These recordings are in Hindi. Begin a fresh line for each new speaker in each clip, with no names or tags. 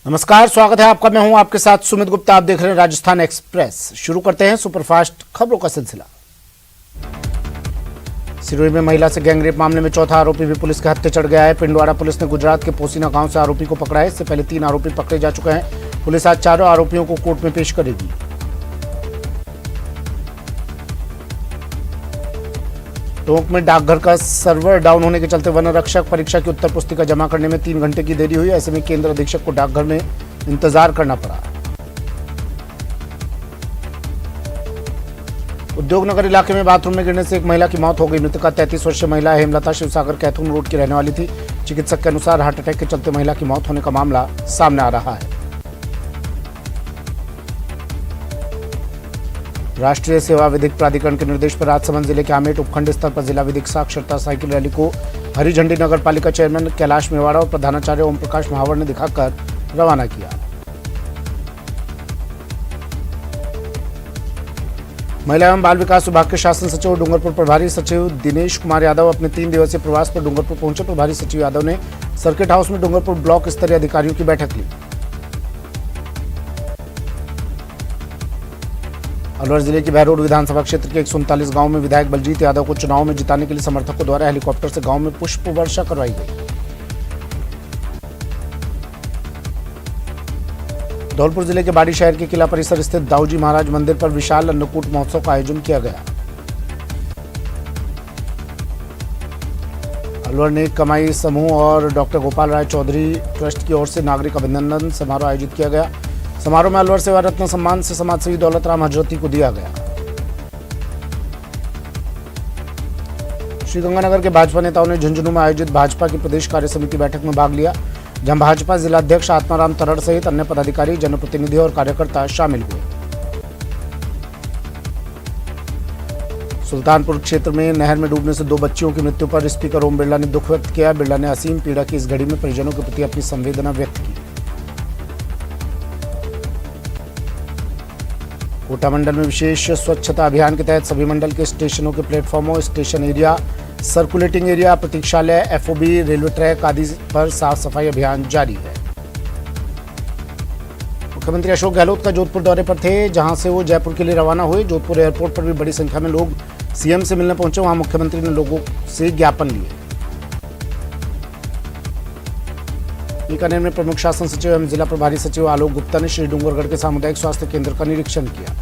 नमस्कार, स्वागत है आपका। मैं हूं आपके साथ सुमित गुप्ता। आप देख रहे हैं राजस्थान एक्सप्रेस। शुरू करते हैं सुपरफास्ट खबरों का सिलसिला। सिरोही में महिला से गैंगरेप मामले में चौथा आरोपी भी पुलिस के हत्थे चढ़ गया है। पिंडवाड़ा पुलिस ने गुजरात के पोसीना गांव से आरोपी को पकड़ा है। इससे पहले 3 आरोपी पकड़े जा चुके हैं। पुलिस आज चारों आरोपियों को कोर्ट में पेश करेगी। टोंक में डाकघर का सर्वर डाउन होने के चलते वन रक्षक परीक्षा की उत्तर पुस्तिका जमा करने में 3 घंटे की देरी हुई। ऐसे में केंद्र अधीक्षक को डाकघर में इंतजार करना पड़ा। उद्योगनगर इलाके में बाथरूम में गिरने से एक महिला की मौत हो गई। मृतका 33 वर्षीय महिला हेमलता शिवसागर कैथून रोड की रहने वाली थी। चिकित्सक के अनुसार हार्ट अटैक के चलते महिला की मौत होने का मामला सामने आ रहा है। राष्ट्रीय सेवा विधिक प्राधिकरण के निर्देश पर राजसमंद जिले के आमेट उपखंड स्तर पर जिला विधिक साक्षरता साइकिल रैली को हरी झंडी नगर पालिका चेयरमैन कैलाश मेवाड़ा और प्रधानाचार्य ओम प्रकाश महावर ने दिखाकर रवाना किया। महिला एवं बाल विकास विभाग के शासन सचिव और डूंगरपुर प्रभारी सचिव दिनेश कुमार यादव अपने 3 दिवसीय प्रवास पर डूंगरपुर पहुंचे। प्रभारी सचिव यादव ने सर्किट हाउस में डूंगरपुर ब्लॉक स्तरीय अधिकारियों की बैठक ली। अलवर जिले की बहरोड विधानसभा क्षेत्र के 139 गांव में विधायक बलजीत यादव को चुनाव में जिताने के लिए समर्थकों द्वारा हेलीकॉप्टर से गांव में पुष्प वर्षा करवाई गई। धौलपुर जिले के बाड़ी शहर के किला परिसर स्थित दाऊजी महाराज मंदिर पर विशाल अन्नकूट महोत्सव का आयोजन किया गया। अलवर ने कमाई समूह और डॉक्टर गोपाल राय चौधरी ट्रस्ट की ओर से नागरिक अभिनंदन समारोह आयोजित किया गया। समारोह में अलवर सेवा रत्न सम्मान से समाजसेवी दौलत राम हजरती को दिया गया। श्रीगंगानगर के भाजपा नेताओं ने झुंझुनू में आयोजित भाजपा की प्रदेश कार्य समिति बैठक में भाग लिया, जहां भाजपा जिलाध्यक्ष आत्माराम तरड़ सहित अन्य पदाधिकारी, जनप्रतिनिधि और कार्यकर्ता शामिल हुए। सुल्तानपुर क्षेत्र में नहर में डूबने से 2 बच्चियों की मृत्यु पर स्पीकर ओम बिरला ने दुख व्यक्त किया। बिरला ने असीम पीड़ा की इस घड़ी में परिजनों के प्रति अपनी संवेदना व्यक्त की। कोटा मंडल में विशेष स्वच्छता अभियान के तहत सभी मंडल के स्टेशनों के प्लेटफॉर्मों, स्टेशन एरिया, सर्कुलेटिंग एरिया, प्रतीक्षालय, एफओबी, रेलवे ट्रैक आदि पर साफ सफाई अभियान जारी है। मुख्यमंत्री अशोक गहलोत का जोधपुर दौरे पर थे, जहां से वो जयपुर के लिए रवाना हुए। जोधपुर एयरपोर्ट पर भी बड़ी संख्या में लोग सीएम से मिलने पहुंचे। वहां मुख्यमंत्री ने लोगों से ज्ञापन लिए। बीकानेर में प्रमुख शासन सचिव एवं जिला प्रभारी सचिव आलोक गुप्ता ने श्री डूंगरगढ़ के सामुदायिक स्वास्थ्य केंद्र का निरीक्षण किया।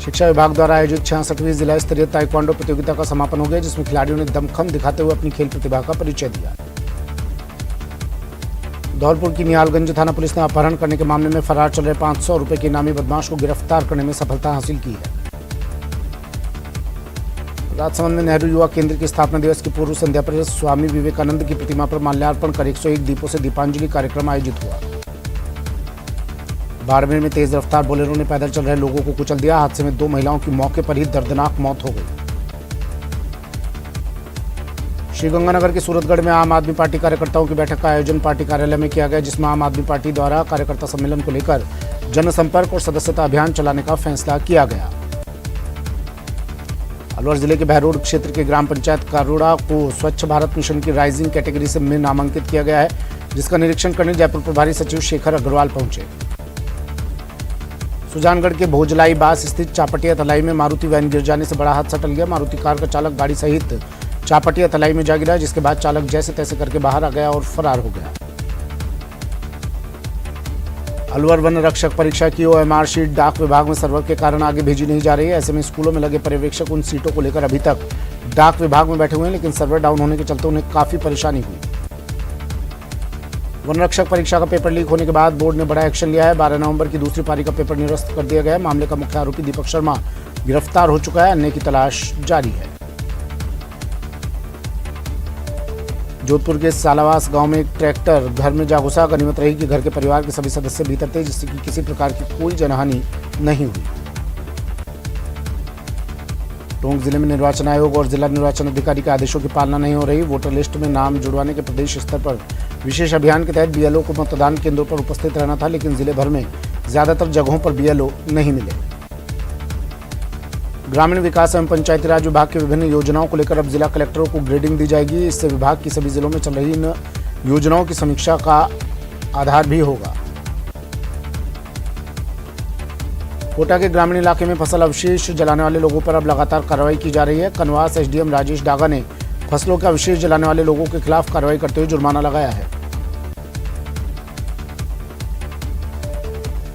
शिक्षा विभाग द्वारा आयोजित 66वीं जिला स्तरीय ताइक्वांडो प्रतियोगिता का समापन हो गया, जिसमें खिलाड़ियों ने दमखम दिखाते हुए अपनी खेल प्रतिभा का परिचय दिया। धौलपुर की निहालगंज थाना पुलिस ने अपहरण करने के मामले में फरार चल रहे 500 रुपए के इनामी बदमाश को गिरफ्तार करने में सफलता हासिल की है। राजसमंद में नेहरू युवा केंद्र की स्थापना दिवस की पूर्व संध्या पर स्वामी विवेकानंद की प्रतिमा पर माल्यार्पण कर 101 दीपों से दीपांजलि कार्यक्रम आयोजित हुआ। बाड़मेर में तेज रफ्तार बोलेरो ने पैदल चल रहे लोगों को कुचल दिया। हादसे में 2 महिलाओं की मौके पर ही दर्दनाक मौत हो गई। श्रीगंगानगर के सूरतगढ़ में आम आदमी पार्टी कार्यकर्ताओं की बैठक का आयोजन पार्टी कार्यालय में किया गया, जिसमें आम आदमी पार्टी द्वारा कार्यकर्ता सम्मेलन को लेकर जनसंपर्क और सदस्यता अभियान चलाने का फैसला किया गया। अलवर जिले के बहरोड क्षेत्र के ग्राम पंचायत कारोड़ा को स्वच्छ भारत मिशन की राइजिंग कैटेगरी से में नामांकित किया गया है, जिसका निरीक्षण करने जयपुर प्रभारी सचिव शेखर अग्रवाल पहुंचे। सुजानगढ़ के भोजलाई बास स्थित चापटिया तलाई में मारुति वैन गिर जाने से बड़ा हादसा टल गया। मारुति कार का चालक गाड़ी सहित चापटिया तलाई में जा गिरा, जिसके बाद चालक जैसे तैसे करके बाहर आ गया और फरार हो गया। अलवर वन रक्षक परीक्षा की ओएमआर शीट डाक विभाग में सर्वर के कारण आगे भेजी नहीं जा रही है। ऐसे में स्कूलों में लगे पर्यवेक्षक उन सीटों को लेकर अभी तक डाक विभाग में बैठे हुए हैं, लेकिन सर्वर डाउन होने के चलते उन्हें काफी परेशानी हुई। वन रक्षक परीक्षा का पेपर लीक होने के बाद बोर्ड ने बड़ा एक्शन लिया है। 12 नवंबर की दूसरी पारी का पेपर निरस्त कर दिया गया है। मामले का मुख्य आरोपी दीपक शर्मा गिरफ्तार हो चुका है। अन्य की तलाश जारी है। जोधपुर के सालावास गांव में एक ट्रैक्टर घर में जा घुसा। गनीमत रही कि घर के परिवार के सभी सदस्य भीतर थे, जिससे कि किसी प्रकार की कोई जनहानि नहीं हुई। टोंक जिले में निर्वाचन आयोग और जिला निर्वाचन अधिकारी के आदेशों की पालना नहीं हो रही। वोटर लिस्ट में नाम जुड़वाने के प्रदेश स्तर पर विशेष अभियान के तहत बीएलओ को मतदान केंद्रों पर उपस्थित रहना था, लेकिन जिले भर में ज्यादातर जगहों पर बीएलओ नहीं मिले। ग्रामीण विकास एवं पंचायती राज विभाग की विभिन्न योजनाओं को लेकर अब जिला कलेक्टरों को ग्रेडिंग दी जाएगी। इससे विभाग की सभी जिलों में चल रही योजनाओं की समीक्षा का आधार भी होगा। कोटा के ग्रामीण इलाके में फसल अवशेष जलाने वाले लोगों पर अब लगातार कार्रवाई की जा रही है। कनवास एसडीएम राजेश डागा ने फसलों के अवशेष जलाने वाले लोगों के खिलाफ कार्रवाई करते हुए जुर्माना लगाया है।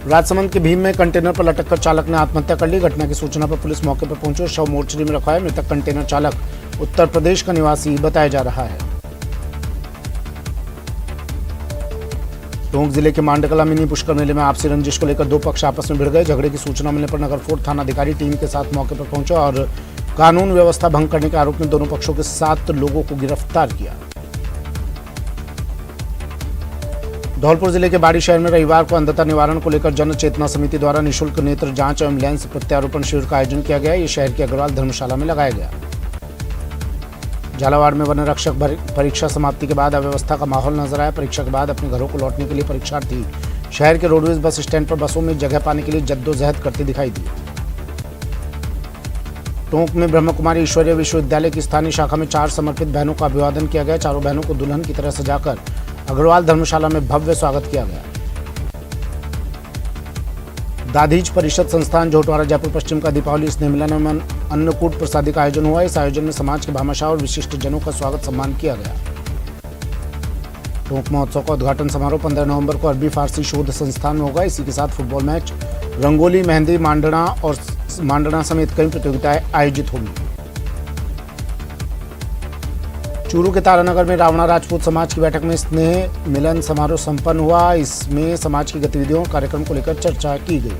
राजसमंद के भीम में कंटेनर पर लटककर चालक ने आत्महत्या कर ली। घटना की सूचना पर पुलिस मौके पर पहुंची और शव मोर्चरी में रखा है। मृतक कंटेनर चालक उत्तर प्रदेश का निवासी बताया जा रहा है। टोंक जिले के मांडकला मिनी पुष्कर मेले में आपसी रंजिश को लेकर दो पक्ष आपस में भिड़ गए। झगड़े की सूचना मिलने पर नगर फोर्ट थाना अधिकारी टीम के साथ मौके पर पहुंचा और कानून व्यवस्था भंग करने के आरोप में दोनों पक्षों के 7 लोगों को गिरफ्तार किया। धौलपुर जिले के बाड़ी शहर में रविवार को अंधता निवारण को लेकर जन चेतना समिति द्वारा निःशुल्क नेत्र जांच एवं लेंस प्रत्यारोपण शिविर का आयोजन किया गया। ये शहर के अग्रवाल धर्मशाला में लगाया गया। झालावाड़ में वन रक्षक परीक्षा समाप्ति के बाद अव्यवस्था का माहौल नजर आया। परीक्षा के बाद अपने घरों को लौटने के लिए परीक्षार्थी शहर के रोडवेज बस स्टैंड पर बसों में जगह पाने के लिए जद्दोजहद करते दिखाई दिए। टोंक में ब्रह्म कुमारी ईश्वरीय विश्वविद्यालय की स्थानीय शाखा में 4 समर्पित बहनों का अभिवादन किया गया। चारों बहनों को दुल्हन की तरह सजाकर अग्रवाल धर्मशाला में भव्य स्वागत किया गया। दाधीच परिषद संस्थान झोटवाड़ा जयपुर पश्चिम का दीपावली स्नेह मिलन एवं अन्नकूट प्रसादी का आयोजन हुआ। इस आयोजन में समाज के भामाशाह और विशिष्ट जनों का स्वागत सम्मान किया गया। टोंक महोत्सव का उद्घाटन समारोह 15 नवंबर को अरबी फारसी शोध संस्थान में होगा। इसी के साथ फुटबॉल मैच, रंगोली, मेहंदी, मांडना समेत कई प्रतियोगिताएं आयोजित होंगी। चूरू के तारानगर में रावणा राजपूत समाज की बैठक में स्नेह मिलन समारोह संपन्न हुआ। इसमें समाज की गतिविधियों और कार्यक्रम को लेकर चर्चा की गई।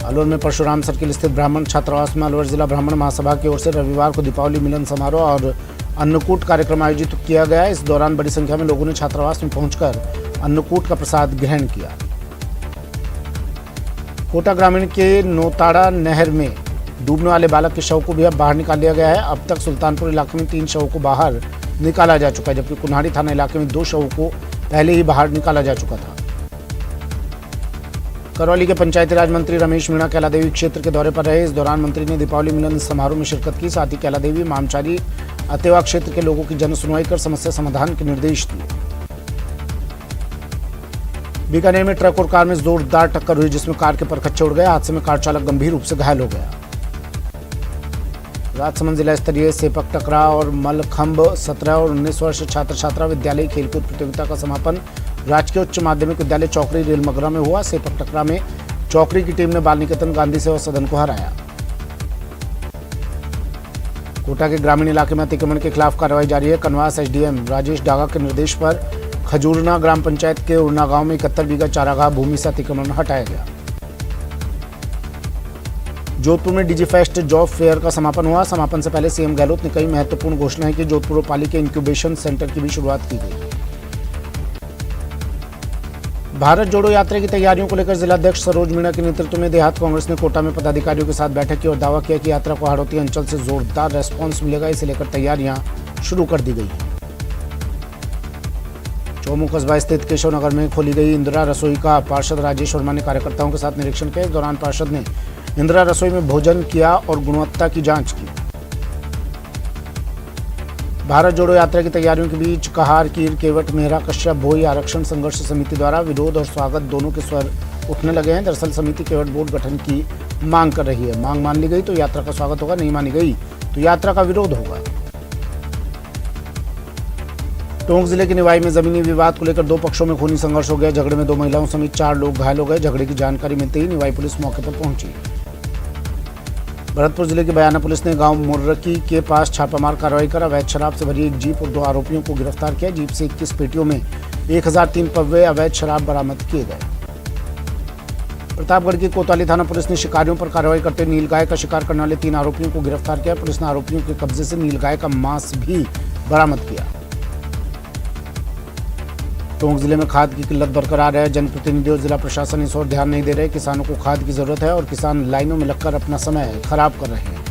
अलवर में परशुराम सर्किल स्थित ब्राह्मण छात्रावास में अलवर जिला ब्राह्मण महासभा की ओर से रविवार को दीपावली मिलन समारोह और अन्नकूट कार्यक्रम आयोजित किया गया। इस दौरान बड़ी संख्या में लोगों ने छात्रावास में पहुंचकर अन्नकूट का प्रसाद ग्रहण किया। कोटा ग्रामीण के नोताड़ा नहर में डूबने वाले बालक के शव को भी अब बाहर निकाल लिया गया है। अब तक सुल्तानपुर इलाके में 3 शवों को बाहर निकाला जा चुका है, जबकि कुन्हाड़ी थाना इलाके में 2 शवों को पहले ही बाहर निकाला जा चुका था। करौली के पंचायती राज मंत्री रमेश मीणा कैला देवी क्षेत्र के दौरे पर रहे। इस दौरान मंत्री ने दीपावली मिलन समारोह में शिरकत की। साथ ही कैला देवी, मामचारी, अतेवा क्षेत्र के लोगों की जन सुनवाई कर समस्या समाधान के निर्देश दिए। बीकानेर में ट्रक और कार में जोरदार टक्कर हुई, जिसमें कार के परखच्चे उड़ गए। हादसे में कार चालक गंभीर रूप से घायल हो गया। राजसमंद जिला स्तरीय सेपक टकराव और मलखंभ 17 और 19 वर्ष छात्र छात्रा विद्यालय खेलकूद प्रतियोगिता का समापन राजकीय उच्च माध्यमिक विद्यालय चौकरी रेलमगरा में हुआ। सेपक टकरा में चौकरी की टीम ने बाल निकेतन गांधी सेवा सदन को हराया। कोटा के ग्रामीण इलाके में अतिक्रमण के खिलाफ कार्रवाई जारी है। कनवास एसडीएम राजेश डागा के निर्देश पर खजूरना ग्राम पंचायत के उड़ना गांव में 71 बीघा चारागाह भूमि से अतिक्रमण हटाया गया। जोधपुर में डिजीफेस्ट जॉब फेयर का समापन हुआ। समापन से पहले सीएम गहलोत ने कई महत्वपूर्ण घोषणाएं की। जोधपुर और पाली के इंक्यूबेशन सेंटर की भी शुरुआत की गई। भारत जोड़ो यात्रा की तैयारियों को लेकर जिलाध्यक्ष सरोज मीणा के नेतृत्व में देहात कांग्रेस ने कोटा में पदाधिकारियों के साथ बैठक की और दावा किया कि यात्रा को हाड़ौती अंचल से जोरदार रेस्पॉन्स मिलेगा। इसे लेकर तैयारियां शुरू कर दी गई हैं। चौमू कस्बा स्थित केशव नगर में खोली गई इंदिरा रसोई का पार्षद राजेश वर्मा ने कार्यकर्ताओं के साथ निरीक्षण किया। इस दौरान पार्षद ने इंदिरा रसोई में भोजन किया और गुणवत्ता की जांच की। भारत जोड़ो यात्रा की तैयारियों के बीच कहार, कीर, केवट, मेहरा, कश्यप, भोई आरक्षण संघर्ष समिति द्वारा विरोध और स्वागत दोनों के स्वर उठने लगे हैं। दरअसल समिति केवट बोर्ड गठन की मांग कर रही है। मांग मान ली गई तो यात्रा का स्वागत होगा, नहीं मानी गई तो यात्रा का विरोध होगा। टोंक जिले के निवाई में जमीनी विवाद को लेकर 2 पक्षों में खूनी संघर्ष हो गया। झगड़े में 2 महिलाओं समेत 4 लोग घायल हो गए। झगड़े की जानकारी मिलते ही निवाई पुलिस मौके पर पहुंची। भरतपुर जिले के बयाना पुलिस ने गांव मुर्रकी के पास छापामार कार्रवाई कर अवैध शराब से भरी एक जीप और 2 आरोपियों को गिरफ्तार किया। जीप से 21 पेटियों में 1003 पव्वे अवैध शराब बरामद किए गए। प्रतापगढ़ की कोतवाली थाना पुलिस ने शिकारियों पर कार्रवाई करते हुए नीलगाय का शिकार करने वाले 3 आरोपियों को गिरफ्तार किया। पुलिस ने आरोपियों के कब्जे से नीलगाय का मांस भी बरामद किया। टोंक जिले में खाद की किल्लत बरकरार है। जनप्रतिनिधि और जिला प्रशासन इस ओर ध्यान नहीं दे रहे। किसानों को खाद की जरूरत है और किसान लाइनों में लगकर अपना समय खराब कर रहे हैं।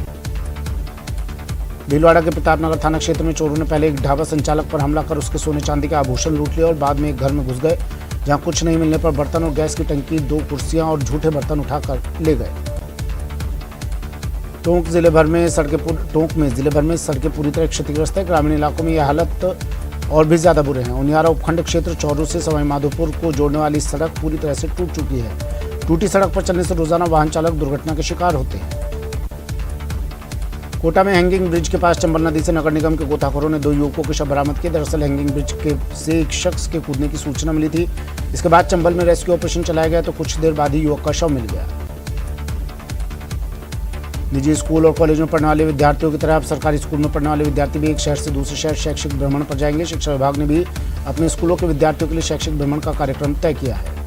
भीलवाड़ा के प्रतापनगर थाना क्षेत्र में चोरों ने पहले एक ढाबा संचालक पर हमला कर उसके सोने चांदी के आभूषण लूट लिए और बाद में एक घर में घुस गए, जहां कुछ नहीं मिलने पर बर्तन और गैस की टंकी, 2 कुर्सियां और झूठे बर्तन उठाकर ले गए। टोंक में जिले भर में सड़कें पूरी तरह क्षतिग्रस्त है। ग्रामीण इलाकों में यह हालत और भी ज्यादा बुरे हैं। उनियारा उपखंड क्षेत्र चौरू से सवाई माधोपुर को जोड़ने वाली सड़क पूरी तरह से टूट चुकी है। टूटी सड़क पर चलने से रोजाना वाहन चालक दुर्घटना के शिकार होते हैं। कोटा में हैंगिंग ब्रिज के पास चंबल नदी से नगर निगम के गोताखोरों ने 2 युवकों के शव बरामद किए। दरअसल हैंगिंग ब्रिज से एक शख्स के कूदने की सूचना मिली थी। इसके बाद चंबल में रेस्क्यू ऑपरेशन चलाया गया तो कुछ देर बाद ही युवक का शव मिल गया। निजी स्कूल और कॉलेज में पढ़ने वाले विद्यार्थियों की तरह अब सरकारी स्कूल में पढ़ने वाले विद्यार्थी भी एक शहर से दूसरे शहर शैक्षिक भ्रमण पर जाएंगे। शिक्षा विभाग ने भी अपने स्कूलों के विद्यार्थियों के लिए शैक्षिक भ्रमण का कार्यक्रम तय किया है।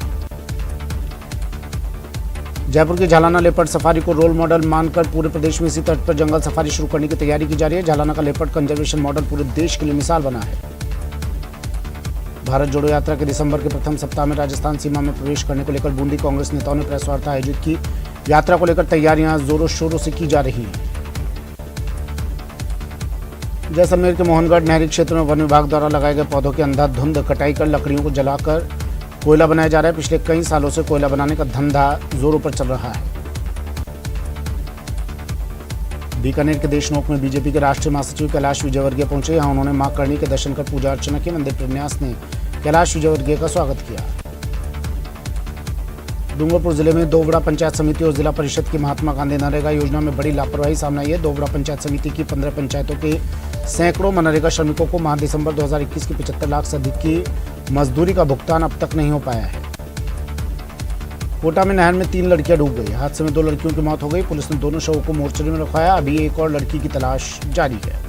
जयपुर की झालाना लेपर्ड सफारी को रोल मॉडल मानकर पूरे प्रदेश में इसी तर्ज पर जंगल सफारी शुरू करने की तैयारी की जा रही है। झालाना का लेपर्ड कंजर्वेशन मॉडल पूरे देश के लिए मिसाल बना है। भारत जोड़ो यात्रा के दिसंबर के प्रथम सप्ताह में राजस्थान सीमा में प्रवेश करने को लेकर बूंदी कांग्रेस नेताओं ने प्रेस वार्ता आयोजित की। यात्रा को लेकर तैयारियां जोरों शोरों से की जा रही हैं। जैसलमेर के मोहनगढ़ नहरी क्षेत्र में वन विभाग द्वारा लगाए गए पौधों की अंधाधुंध कटाई कर लकड़ियों को जलाकर कोयला बनाया जा रहा है। पिछले कई सालों से कोयला बनाने का धंधा जोरों पर चल रहा है। बीकानेर के देशनोक में बीजेपी के राष्ट्रीय महासचिव कैलाश विजयवर्गीय पहुंचे। यहां उन्होंने मां करणी के दर्शन कर पूजा अर्चना की। मंदिर प्रन्यास ने कैलाश विजयवर्गीय का स्वागत किया। डूंगरपुर जिले में दोवड़ा पंचायत समिति और जिला परिषद की महात्मा गांधी नरेगा योजना में बड़ी लापरवाही सामने आई है। दोवड़ा पंचायत समिति की 15 पंचायतों के सैकड़ों मनरेगा श्रमिकों को माह दिसंबर 2021 की 75 लाख से अधिक की मजदूरी का भुगतान अब तक नहीं हो पाया है। कोटा में नहर में 3 लड़कियां डूब गई। हादसे में 2 लड़कियों की मौत हो गई। पुलिस ने दोनों शवों को मोर्चरी में रखवाया। अभी एक और लड़की की तलाश जारी है।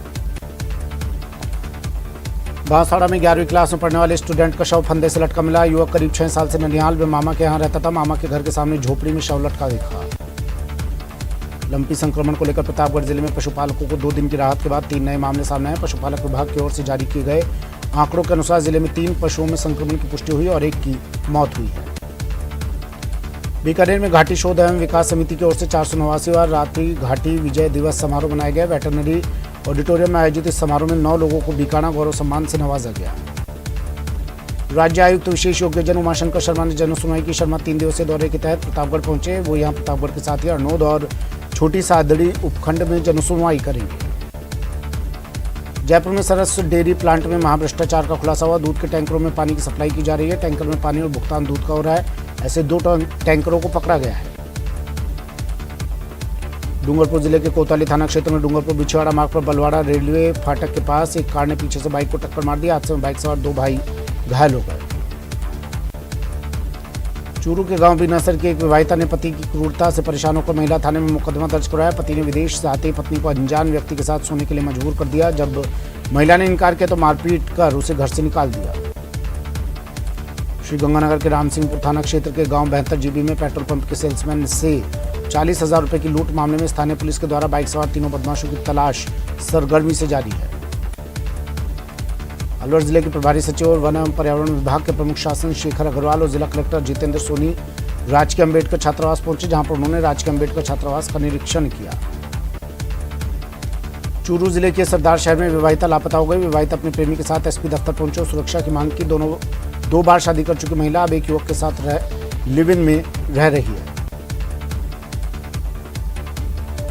बांसवाड़ा में 11वीं क्लास में पढ़ने वाले स्टूडेंट का शव फंदे से लटका मिला। युवक करीब 6 साल से ननिहाल में मामा के यहाँ रहता था। मामा के घर के सामने झोपड़ी में शव लटका दिखा। लंपी संक्रमण को लेकर प्रतापगढ़ जिले में पशुपालकों को 2 दिन की राहत के बाद 3 नए मामले सामने आए। पशुपालक विभाग की ओर से जारी किए गए आंकड़ों के अनुसार जिले में 3 पशुओं में संक्रमण की पुष्टि हुई और 1 की मौत हुई है। बीकानेर में घाटी शोध एवं विकास समिति की ओर से 489वां रात्रि घाटी विजय दिवस समारोह मनाया गया। वेटरनरी ऑडिटोरियम में आयोजित इस समारोह में 9 लोगों को बीकाना गौरव सम्मान से नवाजा गया। राज्य आयुक्त विशेष योग्यजन उमाशंकर शर्मा ने जन सुनवाई की। शर्मा 3 दिवसीय दौरे के तहत प्रतापगढ़ पहुंचे। वो यहां प्रतापगढ़ के साथ ही अरनोद और छोटी सादड़ी उपखंड में जन सुनवाई करेंगे। जयपुर में सरस डेयरी प्लांट में महाभ्रष्टाचार का खुलासा हुआ। दूध के टैंकरों में पानी की सप्लाई की जा रही है। टैंकर में पानी और भुगतान दूध का हो रहा है। ऐसे 2 टैंकरों को पकड़ा गया है। डूंगरपुर जिले के कोतवाली थाना क्षेत्र में डूंगरपुर बिछवाड़ा मार्ग पर बलवाड़ा रेलवे फाटक के पास एक कार ने पीछे से बाइक को टक्कर मार दी। हादसे में बाइक सवार 2 भाई घायल हो गए। चूरू के गांव बीनासर की एक विवाहिता ने पति की क्रूरता से परेशान होकर महिला थाने में मुकदमा दर्ज कराया। पति ने विदेश से आते पत्नी को अनजान व्यक्ति के साथ सोने के लिए मजबूर कर दिया। जब महिला ने इनकार किया तो मारपीट कर उसे घर से निकाल दिया। श्रीगंगानगर के रामसिंहपुर थाना क्षेत्र के गांव 72 जीबी में पेट्रोल पंप के सेल्समैन से 40,000 रुपए की लूट मामले में स्थानीय पुलिस के द्वारा बाइक सवार 3 बदमाशों की तलाश सरगर्मी से जारी है। अलवर जिले के प्रभारी सचिव और वन एवं पर्यावरण विभाग के प्रमुख शासन शेखर अग्रवाल और जिला कलेक्टर जितेंद्र सोनी राजकीय अम्बेडकर छात्रावास पहुंचे, जहां पर उन्होंने राजकीय अम्बेडकर छात्रावास का निरीक्षण किया। चूरू जिले के सरदार शहर में विवाहिता लापता हो गई। विवाहिता अपने प्रेमी के साथ एसपी दफ्तर पहुंचे और सुरक्षा की मांग की। दोनों 2 बार शादी कर चुकी महिला अब एक युवक के साथ लिव इन में रह रही है।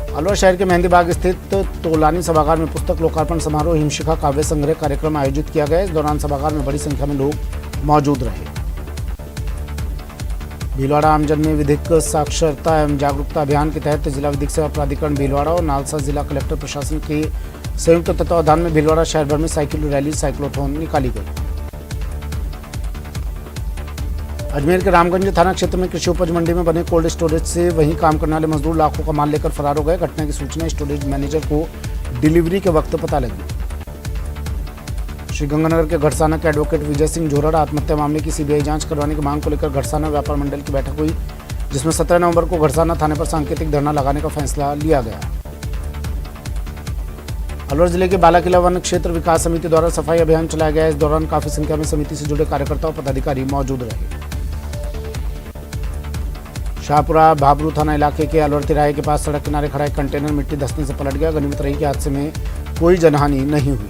अलवर शहर के मेहंदीबाग स्थित तोलानी सभागार में पुस्तक लोकार्पण समारोह हिमशिखा काव्य संग्रह कार्यक्रम आयोजित किया गया। इस दौरान सभागार में बड़ी संख्या में लोग मौजूद रहे। भीलवाड़ा आमजन में विधिक साक्षरता एवं जागरूकता अभियान के तहत जिला विधिक सेवा प्राधिकरण भीलवाड़ा और नालसा जिला कलेक्टर प्रशासन के संयुक्त तत्वावधान में भीलवाड़ा शहर भर में साइकिल रैली साइक्लोथॉन निकाली गई। अजमेर के रामगंज थाना क्षेत्र में कृषि उपज मंडी में बने कोल्ड स्टोरेज से वहीं काम करने वाले मजदूर लाखों का माल लेकर फरार हो गए। घटना की सूचना स्टोरेज मैनेजर को डिलीवरी के वक्त पता लगी। श्रीगंगानगर के घड़साना के एडवोकेट विजय सिंह जोरड़ आत्महत्या मामले की सीबीआई जांच करवाने की मांग को लेकर घड़साना व्यापार मंडल की बैठक हुई, जिसमें 17 नवंबर को घड़साना थाने पर सांकेतिक धरना लगाने का फैसला लिया गया। अलवर जिले के बालाकिला वन क्षेत्र विकास समिति द्वारा सफाई अभियान चलाया गया। इस दौरान काफी संख्या में समिति से जुड़े कार्यकर्ता और पदाधिकारी मौजूद रहे। शाहपुरा भाबरू थाना इलाके के अलवर तिराहे के पास सड़क किनारे खड़ा एक कंटेनर मिट्टी धंसने से पलट गया। गनीमत रही कि हादसे में कोई जनहानि नहीं हुई।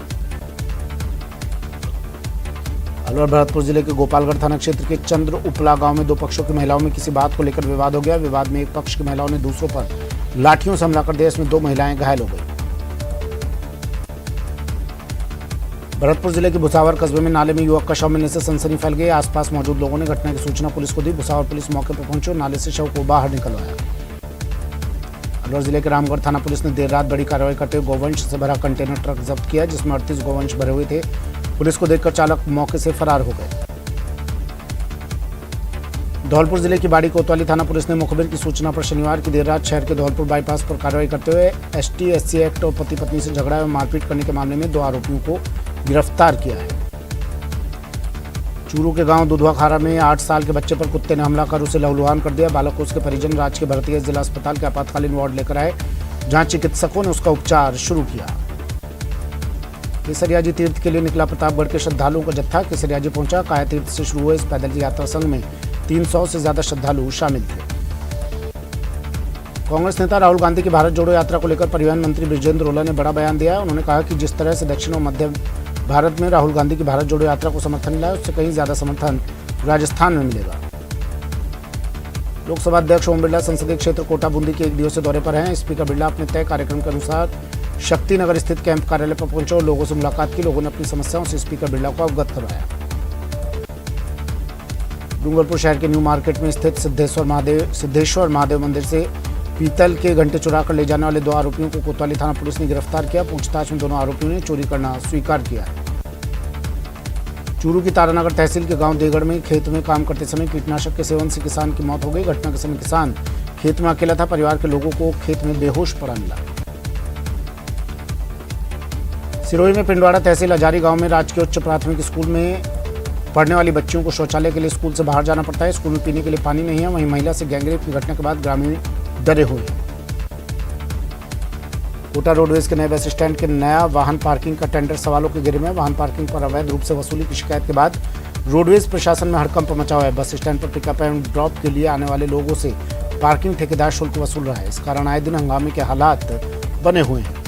अलवर भरतपुर जिले के गोपालगढ़ थाना क्षेत्र के चंद्र उपला गांव में 2 पक्षों की महिलाओं में किसी बात को लेकर विवाद हो गया। विवाद में एक पक्ष की महिलाओं ने दूसरों पर लाठियों से हमला कर दिया। इसमें 2 महिलाएं घायल हो गई। भरतपुर जिले के भुसावर कस्बे में नाले में युवक का शव मिलने से सनसनी फैल गई। आसपास मौजूद लोगों ने घटना की सूचना पुलिस को दी। भुसावर पुलिस मौके पर पहुंची और नाले से शव को बाहर निकलवाया। अलवर जिले के रामगढ़ थाना पुलिस ने देर रात बड़ी कार्रवाई करते हुए गोवंश से भरा कंटेनर ट्रक जब्त किया, जिसमें 38 गोवंश भरे हुए थे। पुलिस को देखकर चालक मौके से फरार हो गए। धौलपुर जिले की बाड़ी कोतवाली थाना पुलिस ने मुखबिर की सूचना पर शनिवार की देर रात शहर के धौलपुर बाईपास पर कार्रवाई करते हुए ST/SC एक्ट और पति पत्नी से झगड़ा एवं मारपीट करने के मामले में 2 आरोपियों को गिरफ्तार किया है। चूरू के गांव दुधवा खारा में 8 साल के बच्चे पर कुत्ते ने हमला कर उसे लहूलुहान कर दिया। बालक को उसके परिजन राजकीय भरतीय जिला अस्पताल के आपातकालीन वार्ड लेकर आए, जहां चिकित्सकों ने उसका उपचार शुरू किया। केसरियाजी तीर्थ के लिए निकला प्रतापगढ़ के श्रद्धालुओं का जत्था केसरियाजी पहुंचा। काया तीर्थ से शुरू हुए इस पैदल यात्रा संघ में 300 से ज्यादा श्रद्धालु शामिल थे। कांग्रेस नेता राहुल गांधी की भारत जोड़ो यात्रा को लेकर परिवहन मंत्री बृजेंद्र ओला ने बड़ा बयान दिया है। उन्होंने कहा कि जिस तरह से दक्षिण और मध्य भारत में राहुल गांधी की भारत जोड़ो यात्रा को समर्थन मिला है, उससे कहीं ज्यादा समर्थन राजस्थान में मिलेगा। लोकसभा अध्यक्ष ओम बिरला संसदीय क्षेत्र कोटा बूंदी के 1 दिवसीय दौरे पर हैं। स्पीकर बिरला अपने तय कार्यक्रम के अनुसार शक्ति नगर स्थित कैंप कार्यालय पर पहुंचे और लोगों से मुलाकात की। लोगों ने अपनी समस्याओं से स्पीकर बिरला को अवगत करवाया। डूंगरपुर शहर के न्यू मार्केट में स्थित सिद्धेश्वर महादेव मंदिर से पीतल के घंटे चुरा कर ले जाने वाले 2 आरोपियों को कोतवाली थाना पुलिस ने गिरफ्तार किया। पूछताछ में दोनों आरोपियों ने चोरी करना स्वीकार किया। चूरू की तारानगर तहसील के गांव देगड़ में खेत में काम करते समय कीटनाशक के सेवन से किसान की मौत हो गई। घटना के समय किसान खेत में अकेला था। परिवार के लोगों को खेत में बेहोश पड़ा मिला। सिरोही में पिंडवाड़ा तहसील हजारी गांव में राजकीय उच्च प्राथमिक स्कूल में पढ़ने वाली बच्चियों को शौचालय के लिए स्कूल से बाहर जाना पड़ता है। स्कूल में पीने के लिए पानी नहीं है। वहीं महिला से गैंगरेप की घटना के बाद ग्रामीण डरे हुए हैं। कोटा रोडवेज के नए बस स्टैंड के नया वाहन पार्किंग का टेंडर सवालों के घेरे में। वाहन पार्किंग पर अवैध रूप से वसूली की शिकायत के बाद रोडवेज प्रशासन में हड़कंप मचा हुआ है। बस स्टैंड पर पिकअप एंड ड्रॉप के लिए आने वाले लोगों से पार्किंग ठेकेदार शुल्क वसूल रहा है। इस कारण आए दिन हंगामे के हालात बने हुए हैं।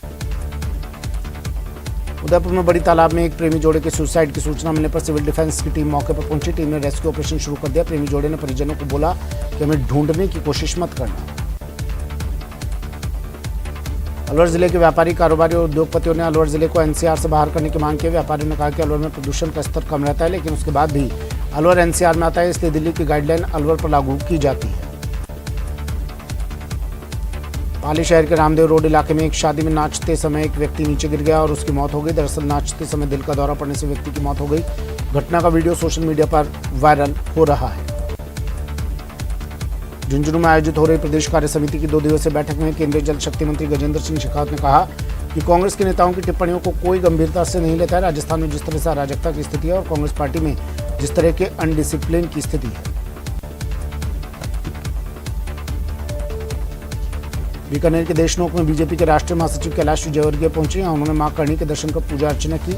उदयपुर में बड़ी तालाब में एक प्रेमी जोड़े के सुसाइड की सूचना मिलने पर सिविल डिफेंस की टीम मौके पर पहुंची। टीम ने रेस्क्यू ऑपरेशन शुरू कर दिया। प्रेमी जोड़े ने परिजनों को बोला कि हमें ढूंढने की कोशिश मत करना। अलवर जिले के व्यापारी, कारोबारी और उद्योगपतियों ने अलवर जिले को NCR से बाहर करने की मांग की। व्यापारियों ने कहा कि अलवर में प्रदूषण का स्तर कम रहता है, लेकिन उसके बाद भी अलवर NCR में आता है, इसलिए दिल्ली की गाइडलाइन अलवर पर लागू की जाती है। पाली शहर के रामदेव रोड इलाके में एक शादी में नाचते समय एक व्यक्ति नीचे गिर गया और उसकी मौत हो गई। दरअसल नाचते समय दिल का दौरा पड़ने से व्यक्ति की मौत हो गई। घटना का वीडियो सोशल मीडिया पर वायरल हो रहा है। झुंझुनू में आयोजित हो रही प्रदेश कार्य समिति की 2 दिवसीय बैठक में केंद्रीय जल शक्ति मंत्री गजेंद्र सिंह शेखावत ने कहा कि कांग्रेस के नेताओं की टिप्पणियों को कोई गंभीरता से नहीं लेता है। राजस्थान में जिस तरह से अराजकता की स्थिति है और कांग्रेस पार्टी में जिस तरह के अनडिसिप्लिन की स्थिति है। बीकानेर के देशनोक में बीजेपी के राष्ट्रीय महासचिव कैलाश विजयवर्गीय पहुंचे। उन्होंने मां करणी के दर्शन कर पूजा अर्चना की।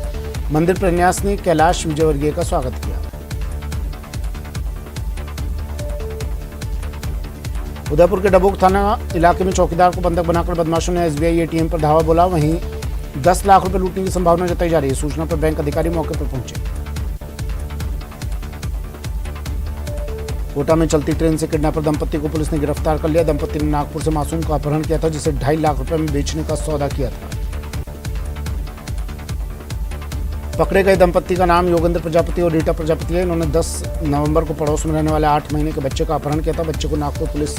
मंदिर प्रन्यास ने कैलाश विजयवर्गीय का स्वागत किया। उदयपुर के डबोक थाना इलाके में चौकीदार को बंधक बनाकर बदमाशों ने SBI ATM पर धावा बोला। वहीं 10 लाख रुपए लूटने की संभावना जताई जा रही है। सूचना पर बैंक अधिकारी मौके पर पहुंचे। कोटा में चलती ट्रेन से किडनैपर दंपत्ति को पुलिस ने गिरफ्तार कर लिया। दंपत्ति ने नागपुर से मासूम का अपहरण किया था, जिसे 2.5 लाख रुपए में बेचने का सौदा किया था। पकड़े गए दंपत्ति का नाम योगेंद्र प्रजापति और रीटा प्रजापति है। इन्होंने 10 नवंबर को पड़ोस में रहने वाले 8 महीने के बच्चे का अपहरण किया था। बच्चे को नागपुर पुलिस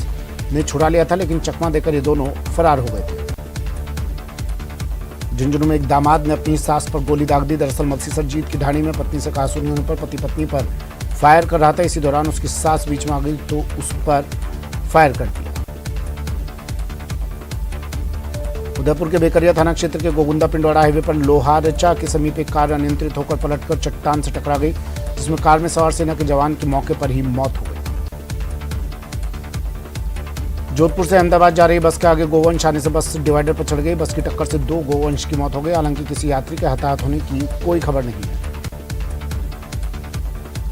ने छुड़ा लिया था, लेकिन चकमा देकर ये दोनों फरार हो गए थे। झुंझुनू में एक दामाद ने अपनी सास पर गोली दाग दी। दरअसल मलसीसर जीत की ढाणी में पत्नी से कहासुनी होने पर पति पत्नी पर फायर कर रहा था। इसी दौरान उसकी सास बीच में आ गई तो उस पर फायर कर दिया। उदयपुर के बेकरिया थाना क्षेत्र के गोगुंदा पिंडवाड़ा हाईवे पर लोहारचा के समीप एक कार अनियंत्रित होकर पलटकर चट्टान से टकरा गई, जिसमें कार में सवार सेना के जवान की मौके पर ही मौत हो गई। जोधपुर से अहमदाबाद जा रही बस के आगे गोवंश आने से बस डिवाइडर पर चढ़ गई। बस की टक्कर से 2 गोवंश की मौत हो गई। हालांकि किसी यात्री के हताहत होने की कोई खबर नहीं है।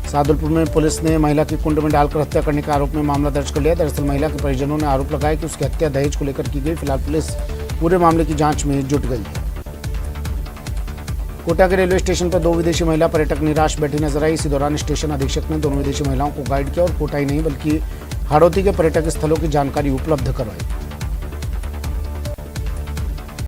सादुलपुर में पुलिस ने महिला की कुंड में डालकर हत्या करने के आरोप में मामला दर्ज कर लिया। दरअसल महिला के परिजनों ने आरोप लगाया कि उसकी हत्या दहेज को लेकर की गई। फिलहाल पुलिस पूरे मामले की जांच में जुट गई है। कोटा के रेलवे स्टेशन पर 2 विदेशी महिला पर्यटक निराश बैठी नजर आई। इसी दौरान स्टेशन अधीक्षक ने दोनों विदेशी महिलाओं को गाइड किया और कोटा ही नहीं बल्कि हाड़ौती के पर्यटक स्थलों की जानकारी उपलब्ध करवाई।